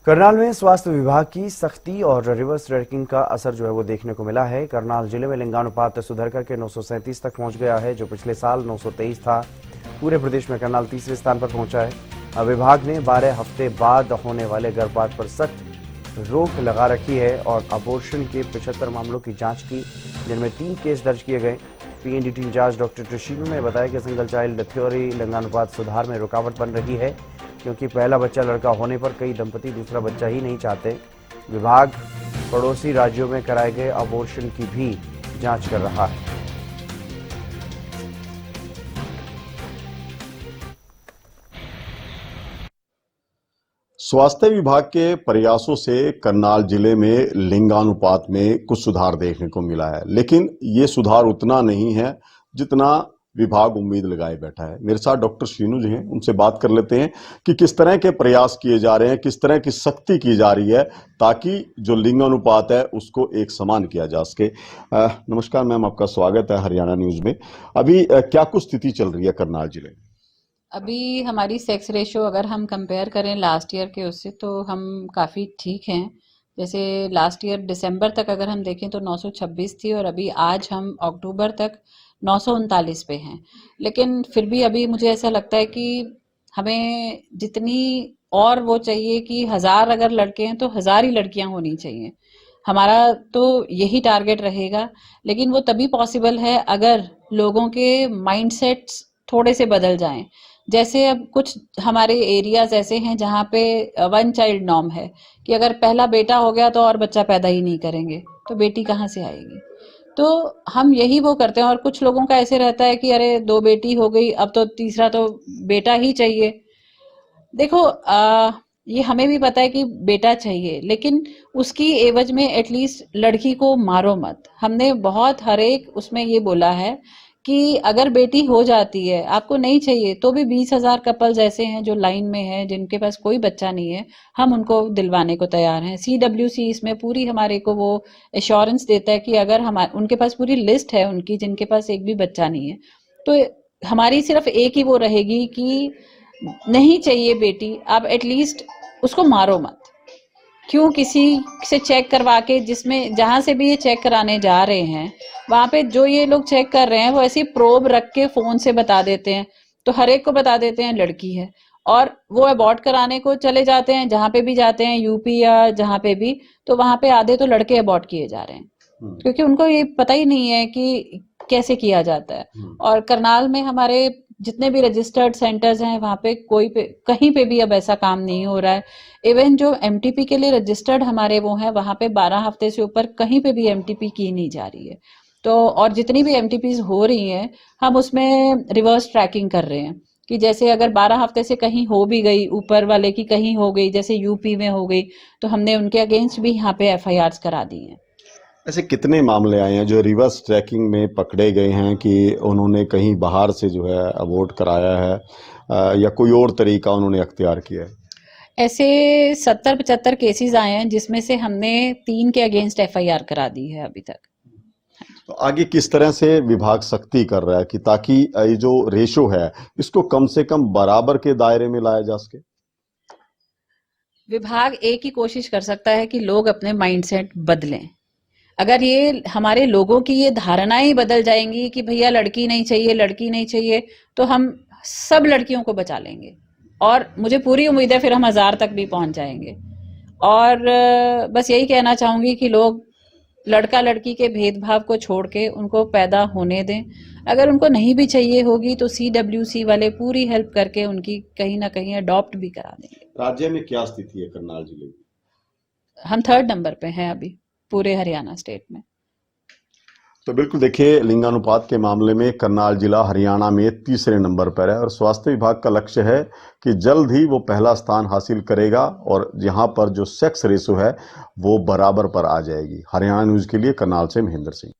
करनाल में स्वास्थ्य विभाग की सख्ती और रिवर्स रैंकिंग का असर जो है वो देखने को मिला है। करनाल जिले में लिंगानुपात सुधर करके 937 तक पहुंच गया है, जो पिछले साल 923 था। पूरे प्रदेश में करनाल तीसरे स्थान पर पहुंचा है। अब विभाग ने 12 हफ्ते बाद होने वाले गर्भपात पर सख्त रोक लगा रखी है और अबॉर्शन के 75 मामलों की जांच की, जिनमें 3 केस दर्ज किए गए। पीएनडीटी इंचार्ज डॉक्टर ट्रिशीनू ने बताया कि सिंगल चाइल्ड थ्योरी लिंगानुपात सुधार में रुकावट बन रही है, क्योंकि पहला बच्चा लड़का होने पर कई दंपति दूसरा बच्चा ही नहीं चाहते। विभाग पड़ोसी राज्यों में कराए गए अबॉर्शन की भी जांच कर रहा है। स्वास्थ्य विभाग के प्रयासों से करनाल जिले में लिंगानुपात में कुछ सुधार देखने को मिला है, लेकिन ये सुधार उतना नहीं है जितना विभाग उम्मीद लगाए बैठा है। मेरे साथ डॉक्टर शीनू जी हैं, उनसे बात कर लेते हैं कि किस तरह के प्रयास किए जा रहे हैं, किस तरह की सख्ती की जा रही है ताकि जो लिंगानुपात है उसको एक समान किया जा सके। नमस्कार मैम, आपका स्वागत है हरियाणा न्यूज में। अभी क्या कुछ स्थिति चल रही है करनाल जिले में? अभी हमारी सेक्स रेशो अगर हम कंपेयर करें लास्ट ईयर के उससे, तो हम काफ़ी ठीक हैं। जैसे लास्ट ईयर दिसंबर तक अगर हम देखें तो 926 थी, और अभी आज हम अक्टूबर तक 939 पे हैं। लेकिन फिर भी अभी मुझे ऐसा लगता है कि हमें जितनी और वो चाहिए कि 1000 अगर लड़के हैं तो 1000 ही लड़कियां होनी चाहिए। हमारा तो यही टारगेट रहेगा। लेकिन वो तभी पॉसिबल है अगर लोगों के माइंडसेट्स थोड़े से बदल जाएं। जैसे अब कुछ हमारे एरियाज ऐसे हैं जहाँ पे 1 चाइल्ड नॉर्म है कि अगर पहला बेटा हो गया तो और बच्चा पैदा ही नहीं करेंगे, तो बेटी कहाँ से आएगी। तो हम यही वो करते हैं। और कुछ लोगों का ऐसे रहता है कि अरे 2 बेटी हो गई, अब तो तीसरा तो बेटा ही चाहिए। देखो, ये हमें भी पता है कि बेटा चाहिए, लेकिन उसकी एवज में एटलीस्ट लड़की को मारो मत। हमने बहुत हर एक उसमें ये बोला है कि अगर बेटी हो जाती है, आपको नहीं चाहिए, तो भी 20,000 कपल्स ऐसे हैं जो लाइन में हैं, जिनके पास कोई बच्चा नहीं है, हम उनको दिलवाने को तैयार हैं। CWC इसमें पूरी हमारे को वो एश्योरेंस देता है कि अगर हम उनके पास पूरी लिस्ट है उनकी जिनके पास एक भी बच्चा नहीं है, तो हमारी सिर्फ एक ही वो रहेगी कि नहीं चाहिए बेटी, आप एटलीस्ट उसको मारो मत। क्यों किसी से चेक करवा के, जिसमें जहां से भी ये चेक कराने जा रहे हैं वहां पे जो ये लोग चेक कर रहे हैं वो ऐसी प्रोब रख के फोन से बता देते हैं, तो हर एक को बता देते हैं लड़की है, और वो अबॉर्ट कराने को चले जाते हैं जहां पे भी जाते हैं, यूपी या जहां पे भी, तो वहां पे आधे तो लड़के अबॉर्ट किए जा रहे हैं, क्योंकि उनको ये पता ही नहीं है कि कैसे किया जाता है। और करनाल में हमारे जितने भी रजिस्टर्ड सेंटर्स हैं वहाँ पे कहीं पे भी अब ऐसा काम नहीं हो रहा है। इवन जो MTP के लिए रजिस्टर्ड हमारे वो हैं, वहाँ पे 12 हफ्ते से ऊपर कहीं पे भी MTP की नहीं जा रही है। तो और जितनी भी MTPs हो रही हैं, हम उसमें रिवर्स ट्रैकिंग कर रहे हैं कि जैसे अगर 12 हफ्ते से कहीं हो भी गई, ऊपर वाले की कहीं हो गई, जैसे यूपी में हो गई, तो हमने उनके अगेंस्ट भी यहाँ पे FIRs करा दी हैं। ऐसे कितने मामले आए हैं जो रिवर्स ट्रैकिंग में पकड़े गए हैं कि उन्होंने कहीं बाहर से जो है अबॉर्ट कराया है या कोई और तरीका उन्होंने अख्तियार किया है? ऐसे 70-75 केसेस आए हैं, जिसमें से हमने 3 के अगेंस्ट FIR करा दी है अभी तक। तो आगे किस तरह से विभाग सख्ती कर रहा है कि ताकि ये जो रेशो है इसको कम से कम बराबर के दायरे में लाया जा सके? विभाग एक ही कोशिश कर सकता है कि लोग अपने माइंडसेट बदलें। अगर ये हमारे लोगों की ये धारणाएं बदल जाएंगी कि भैया लड़की नहीं चाहिए, लड़की नहीं चाहिए, तो हम सब लड़कियों को बचा लेंगे, और मुझे पूरी उम्मीद है फिर हम 1000 तक भी पहुंच जाएंगे। और बस यही कहना चाहूंगी कि लोग लड़का लड़की के भेदभाव को छोड़ के उनको पैदा होने दें। अगर उनको नहीं भी चाहिए होगी तो CWC वाले पूरी हेल्प करके उनकी कहीं ना कहीं अडॉप्ट भी करा देंगे। राज्य में क्या स्थिति है करनाल जिले की? हम 3rd नंबर पे हैं अभी पूरे हरियाणा स्टेट में। तो बिल्कुल देखिए, लिंगानुपात के मामले में करनाल जिला हरियाणा में तीसरे नंबर पर है और स्वास्थ्य विभाग का लक्ष्य है कि जल्द ही वो पहला स्थान हासिल करेगा और यहाँ पर जो सेक्स रेशो है वो बराबर पर आ जाएगी। हरियाणा न्यूज के लिए करनाल से महेंद्र सिंह।